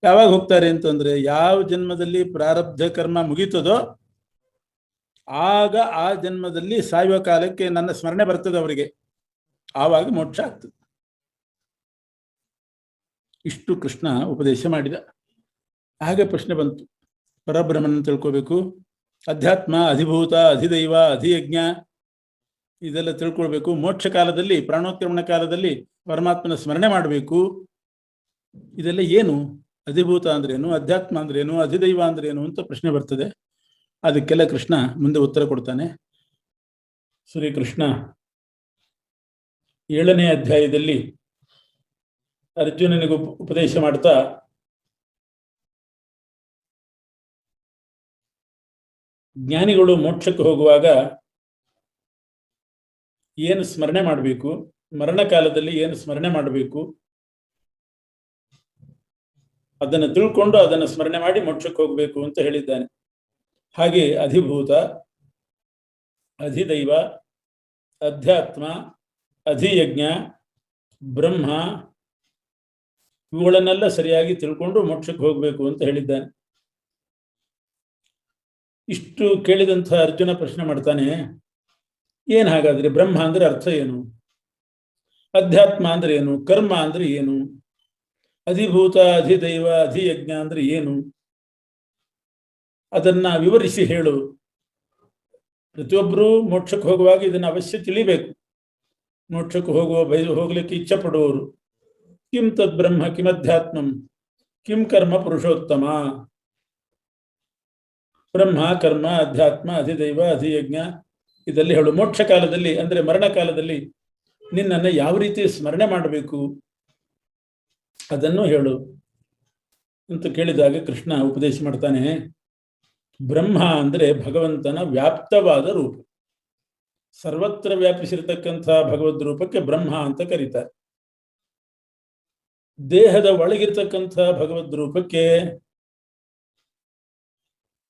ಯಾವಾಗ ಹೋಗ್ತಾರೆ ಅಂತಂದ್ರೆ, ಯಾವ ಜನ್ಮದಲ್ಲಿ ಪ್ರಾರಬ್ಧ ಕರ್ಮ ಮುಗೀತದೋ ಆಗ ಆ ಜನ್ಮದಲ್ಲಿ ಸಾಯುವ ಕಾಲಕ್ಕೆ ನನ್ನ ಸ್ಮರಣೆ ಬರ್ತದೆ ಅವರಿಗೆ, ಆವಾಗ ಮೋಕ್ಷ ಆಗ್ತದೆ. ಇಷ್ಟು ಕೃಷ್ಣ ಉಪದೇಶ ಮಾಡಿದ. ಹಾಗೆ ಪ್ರಶ್ನೆ ಬಂತು, ಪರಬ್ರಹ್ಮನ ತಿಳ್ಕೋಬೇಕು, ಅಧ್ಯಾತ್ಮ, ಅಧಿಭೂತ, ಅಧಿದೈವ, ಅಧಿಯಜ್ಞ ಇದೆಲ್ಲ ತಿಳ್ಕೊಳ್ಬೇಕು. ಮೋಕ್ಷ ಕಾಲದಲ್ಲಿ, ಪ್ರಾಣೋತ್ಕ್ರಮಣ ಕಾಲದಲ್ಲಿ ಪರಮಾತ್ಮನ ಸ್ಮರಣೆ ಮಾಡಬೇಕು. ಇದೆಲ್ಲ ಏನು? ಅಧಿಭೂತ ಅಂದ್ರೇನು, ಅಧ್ಯಾತ್ಮ ಅಂದ್ರೇನು, ಅಧಿದೈವ ಅಂದ್ರೇನು ಅಂತ ಪ್ರಶ್ನೆ ಬರ್ತದೆ. ಅದಕ್ಕೆಲ್ಲ ಕೃಷ್ಣ ಮುಂದೆ ಉತ್ತರ ಕೊಡ್ತಾನೆ. ಶ್ರೀಕೃಷ್ಣ 7ನೇ ಅಧ್ಯಾಯದಲ್ಲಿ ಅರ್ಜುನನಿಗೆ ಉಪದೇಶ ಮಾಡ್ತಾ, ಜ್ಞಾನಿಗಳು ಮೋಕ್ಷಕ್ಕೆ ಹೋಗುವಾಗ ಏನು ಸ್ಮರಣೆ ಮಾಡಬೇಕು, ಮರಣ ಕಾಲದಲ್ಲಿ ಏನು ಸ್ಮರಣೆ ಮಾಡಬೇಕು ಅದನ್ನು ತಿಳ್ಕೊಂಡು ಅದನ್ನು ಸ್ಮರಣೆ ಮಾಡಿ ಮೋಕ್ಷಕ್ಕೆ ಹೋಗಬೇಕು ಅಂತ ಹೇಳಿದ್ದಾನೆ. ಹಾಗೆ ಅಧಿಭೂತ, ಅಧಿದೈವ, ಅಧ್ಯಾತ್ಮ, ಅಧಿಯಜ್ಞ, ಬ್ರಹ್ಮ ಇವುಗಳನ್ನೆಲ್ಲ ಸರಿಯಾಗಿ ತಿಳ್ಕೊಂಡು ಮೋಕ್ಷಕ್ಕೆ ಹೋಗಬೇಕು ಅಂತ ಹೇಳಿದ್ದಾನೆ. ಇಷ್ಟು ಕೇಳಿದಂಥ ಅರ್ಜುನ ಪ್ರಶ್ನೆ ಮಾಡ್ತಾನೆ, ಏನು ಹಾಗಾದ್ರೆ ಬ್ರಹ್ಮ ಅಂದ್ರೆ ಅರ್ಥ ಏನು? ಅಧ್ಯಾತ್ಮ ಅಂದ್ರೆ ಏನು? ಕರ್ಮ ಅಂದ್ರೆ ಏನು? ಅಧಿಭೂತ, ಅಧಿದೈವ, ಅಧಿಯಜ್ಞ ಅಂದ್ರೆ ಏನು? ಅದನ್ನ ವಿವರಿಸಿ ಹೇಳು. ಪ್ರತಿಯೊಬ್ಬರೂ ಮೋಕ್ಷಕ್ಕೆ ಹೋಗುವಾಗ ಇದನ್ನು ಅವಶ್ಯ ತಿಳಿಬೇಕು. ಮೋಕ್ಷಕ್ಕೆ ಹೋಗ್ಲಿಕ್ಕೆ ಇಚ್ಛೆ ಪಡುವವರು, ಕಿಂ ತದ್ ಬ್ರಹ್ಮ ಕಿಮಧ್ಯಾತ್ಮಂ ಕಿಂ ಕರ್ಮ ಪುರುಷೋತ್ತಮ. ಬ್ರಹ್ಮ, ಕರ್ಮ, ಅಧ್ಯಾತ್ಮ, ಅಧಿದೈವ, ಅಧಿಯಜ್ಞ ಇದೆಲ್ಲ ಹೇಳು. ಮೋಕ್ಷ ಕಾಲದಲ್ಲಿ ಅಂದ್ರೆ ಮರಣ ಕಾಲದಲ್ಲಿ ನಿನ್ನನ್ನು ಯಾವ ರೀತಿ ಸ್ಮರಣೆ ಮಾಡಬೇಕು ಅದನ್ನು ಹೇಳು ಅಂತ ಕೇಳಿದಾಗ ಕೃಷ್ಣ ಉಪದೇಶ ಮಾಡ್ತಾನೆ. ಬ್ರಹ್ಮ ಅಂದ್ರೆ ಭಗವಂತನ ವ್ಯಾಪ್ತವಾದ ರೂಪ, ಸರ್ವತ್ರ ವ್ಯಾಪಿಸಿರ್ತಕ್ಕಂಥ ಭಗವದ್ ರೂಪಕ್ಕೆ ಬ್ರಹ್ಮ ಅಂತ ಕರೀತಾರೆ. ದೇಹದ ಒಳಗಿರ್ತಕ್ಕಂಥ ಭಗವದ್ ರೂಪಕ್ಕೆ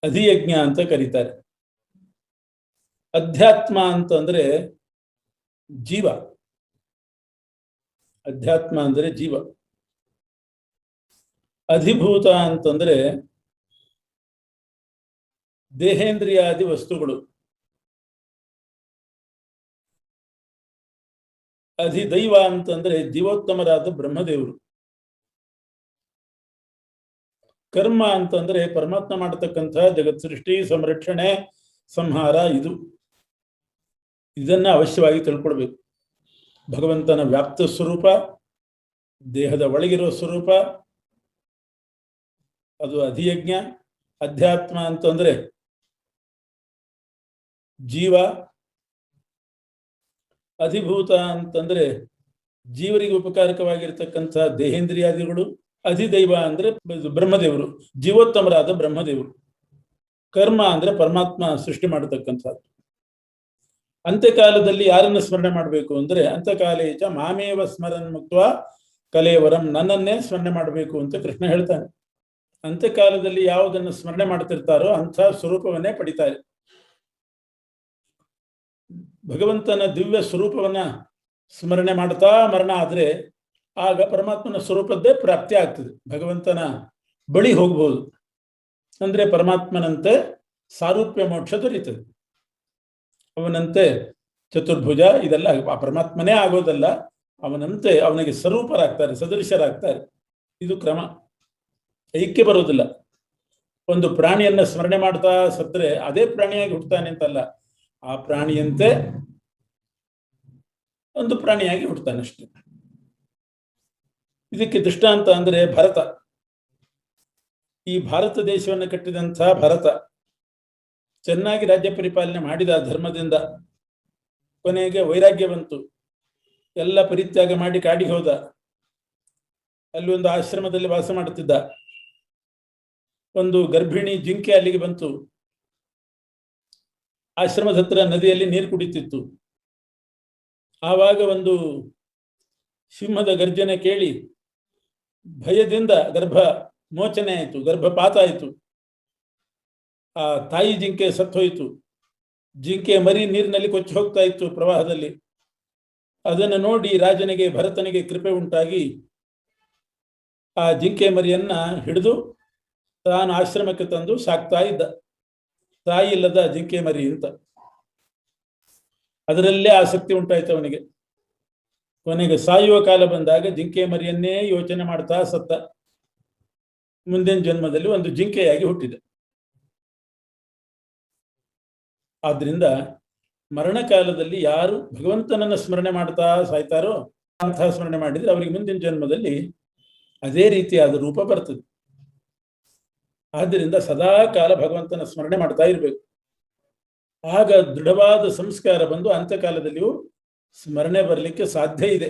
ಅಧಿಯಜ್ಞ ಅಂತ ಕರೀತಾರೆ. ಅಧ್ಯಾತ್ಮ ಅಂತಂದ್ರೆ ಜೀವ, ಅಧ್ಯಾತ್ಮ ಅಂದ್ರೆ ಜೀವ. ಅಧಿಭೂತ ಅಂತಂದ್ರೆ ದೇಹೇಂದ್ರಿಯಾದಿ ವಸ್ತುಗಳು. ಅಧಿದೈವ ಅಂತಂದ್ರೆ ಜೀವೋತ್ತಮರಾದ ಬ್ರಹ್ಮದೇವರು. ಕರ್ಮ ಅಂತಂದ್ರೆ ಪರಮಾತ್ಮ ಮಾಡತಕ್ಕಂಥ ಜಗತ್ ಸೃಷ್ಟಿ, ಸಂರಕ್ಷಣೆ, ಸಂಹಾರ. ಇದನ್ನ ಅವಶ್ಯವಾಗಿ ತಿಳ್ಕೊಳ್ಬೇಕು. ಭಗವಂತನ ವ್ಯಾಪ್ತ ಸ್ವರೂಪ, ದೇಹದ ಒಳಗಿರುವ ಸ್ವರೂಪ, ಅದು ಅಧಿಯಜ್ಞ. ಅಧ್ಯಾತ್ಮ ಅಂತಂದ್ರೆ ಜೀವ, ಅಧಿಭೂತ ಅಂತಂದ್ರೆ ಜೀವರಿಗೆ ಉಪಕಾರಕವಾಗಿರ್ತಕ್ಕಂಥ ದೇಹೇಂದ್ರಿಯಾದಿಗಳು, ಅಧಿದೈವ ಅಂದ್ರೆ ಬ್ರಹ್ಮದೇವರು, ಜೀವೋತ್ತಮರಾದ ಬ್ರಹ್ಮದೇವರು. ಕರ್ಮ ಅಂದ್ರೆ ಪರಮಾತ್ಮ ಸೃಷ್ಟಿ ಮಾಡತಕ್ಕಂಥದ್ದು. ಅಂತ್ಯಕಾಲದಲ್ಲಿ ಯಾರನ್ನು ಸ್ಮರಣೆ ಮಾಡಬೇಕು ಅಂದ್ರೆ ಅಂತಕಾಲೇಚ ಮಾಮೇವ ಸ್ಮರನ್ ಮುಕ್ತ ಕಲೇವರಂ, ನನ್ನನ್ನೇ ಸ್ಮರಣೆ ಮಾಡಬೇಕು ಅಂತ ಕೃಷ್ಣ ಹೇಳ್ತಾನೆ. ಅಂತ್ಯಕಾಲದಲ್ಲಿ ಯಾವುದನ್ನು ಸ್ಮರಣೆ ಮಾಡ್ತಿರ್ತಾರೋ ಅಂಥ ಸ್ವರೂಪವನ್ನೇ ಪಡಿತಾರೆ. ಭಗವಂತನ ದಿವ್ಯ ಸ್ವರೂಪವನ್ನ ಸ್ಮರಣೆ ಮಾಡ್ತಾ ಮರಣ ಆದ್ರೆ ಆಗ ಪರಮಾತ್ಮನ ಸ್ವರೂಪದ್ದೇ ಪ್ರಾಪ್ತಿ ಆಗ್ತದೆ. ಭಗವಂತನ ಬಳಿ ಹೋಗ್ಬೋದು ಅಂದ್ರೆ ಪರಮಾತ್ಮನಂತೆ ಸಾರೂಪ್ಯ ಮೋಕ್ಷ ದೊರೀತದೆ. ಅವನಂತೆ ಚತುರ್ಭುಜ ಇದೆಲ್ಲ ಪರಮಾತ್ಮನೇ ಆಗೋದಲ್ಲ, ಅವನಂತೆ ಅವನಿಗೆ ಸ್ವರೂಪರಾಗ್ತಾರೆ, ಸದೃಶರಾಗ್ತಾರೆ. ಇದು ಕ್ರಮ. ಐಕ್ಯ ಬರೋದಿಲ್ಲ. ಒಂದು ಪ್ರಾಣಿಯನ್ನ ಸ್ಮರಣೆ ಮಾಡ್ತಾ ಸತ್ರೆ ಅದೇ ಪ್ರಾಣಿಯಾಗಿ ಹುಟ್ಟುತ್ತಾನೆ ಅಂತಲ್ಲ, ಆ ಪ್ರಾಣಿಯಂತೆ ಒಂದು ಪ್ರಾಣಿಯಾಗಿ ಹುಟ್ಟುತ್ತಾನೆ ಅಷ್ಟೇ. ಇದಕ್ಕೆ ದೃಷ್ಟಾಂತ ಅಂದ್ರೆ ಭರತ. ಈ ಭಾರತ ದೇಶವನ್ನು ಕಟ್ಟಿದಂಥ ಭರತ ಚೆನ್ನಾಗಿ ರಾಜ್ಯ ಪರಿಪಾಲನೆ ಮಾಡಿದ ಧರ್ಮದಿಂದ. ಕೊನೆಗೆ ವೈರಾಗ್ಯ ಬಂತು, ಎಲ್ಲ ಪರಿತ್ಯಾಗ ಮಾಡಿ ಕಾಡಿಗೆ ಹೋದ. ಅಲ್ಲಿ ಒಂದು ಆಶ್ರಮದಲ್ಲಿ ವಾಸ ಮಾಡುತ್ತಿದ್ದ. ಒಂದು ಗರ್ಭಿಣಿ ಜಿಂಕೆ ಅಲ್ಲಿಗೆ ಬಂತು. ಆಶ್ರಮದ ಹತ್ರ ನದಿಯಲ್ಲಿ ನೀರು ಕುಡಿತಿತ್ತು. ಆವಾಗ ಒಂದು ಸಿಂಹದ ಗರ್ಜನೆ ಕೇಳಿ ಭಯದಿಂದ ಗರ್ಭ ಮೋಚನೆ ಆಯಿತು, ಗರ್ಭಪಾತ ಆಯಿತು. ಆ ತಾಯಿ ಜಿಂಕೆ ಸತ್ತೋಯಿತು. ಜಿಂಕೆ ಮರಿ ನೀರಿನಲ್ಲಿ ಕೊಚ್ಚಿ ಹೋಗ್ತಾ ಇತ್ತು ಪ್ರವಾಹದಲ್ಲಿ. ಅದನ್ನು ನೋಡಿ ರಾಜನಿಗೆ ಭರತನಿಗೆ ಕೃಪೆ ಉಂಟಾಗಿ ಆ ಜಿಂಕೆ ಮರಿಯನ್ನ ಹಿಡಿದು ತಾನು ಆಶ್ರಮಕ್ಕೆ ತಂದು ಸಾಕ್ತಾ ಇದ್ದ. ತಾಯಿ ಇಲ್ಲದ ಜಿಂಕೆ ಮರಿ ಅಂತ ಅದರಲ್ಲೇ ಆಸಕ್ತಿ ಉಂಟಾಯ್ತು ಅವನಿಗೆ. ಕೊನೆಗೆ ಸಾಯುವ ಕಾಲ ಬಂದಾಗ ಜಿಂಕೆ ಮರಿಯನ್ನೇ ಯೋಚನೆ ಮಾಡ್ತಾ ಸತ್ತ. ಮುಂದಿನ ಜನ್ಮದಲ್ಲಿ ಒಂದು ಜಿಂಕೆಯಾಗಿ ಹುಟ್ಟಿದ. ಆದ್ರಿಂದ ಮರಣಕಾಲದಲ್ಲಿ ಯಾರು ಭಗವಂತನನ್ನ ಸ್ಮರಣೆ ಮಾಡ್ತಾ ಸಾಯ್ತಾರೋ ಅಂತಹ ಸ್ಮರಣೆ ಮಾಡಿದ್ರೆ ಅವರಿಗೆ ಮುಂದಿನ ಜನ್ಮದಲ್ಲಿ ಅದೇ ರೀತಿಯಾದ ರೂಪ ಬರ್ತದೆ. ಆದ್ದರಿಂದ ಸದಾ ಕಾಲ ಭಗವಂತನ ಸ್ಮರಣೆ ಮಾಡ್ತಾ ಇರಬೇಕು. ಆಗ ದೃಢವಾದ ಸಂಸ್ಕಾರ ಬಂದು ಅಂತ್ಯಕಾಲದಲ್ಲಿಯೂ ಸ್ಮರಣೆ ಬರಲಿಕ್ಕೆ ಸಾಧ್ಯ ಇದೆ.